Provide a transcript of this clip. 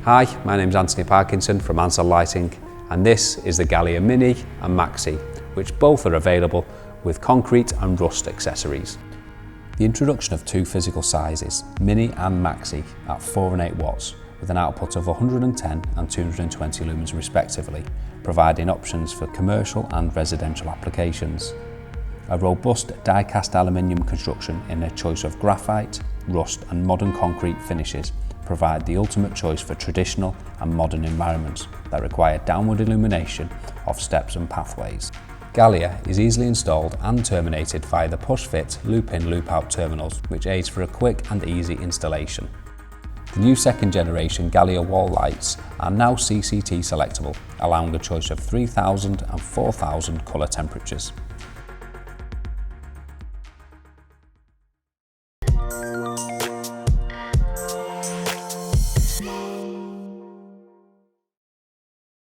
Hi, my name's Anthony Parkinson from Ansell Lighting, and this is the Galia Mini and Maxi, which both are available with concrete and rust accessories. The introduction of two physical sizes, Mini and Maxi, at 4 and 8 watts, with an output of 110 and 220 lumens respectively, providing options for commercial and residential applications. A robust die-cast aluminium construction in a choice of graphite, rust and modern concrete finishes provide the ultimate choice for traditional and modern environments that require downward illumination of steps and pathways. Galia is easily installed and terminated via the push-fit loop-in loop-out terminals, which aids for a quick and easy installation. The new second generation Galia wall lights are now CCT selectable, allowing a choice of 3000 and 4000 colour temperatures.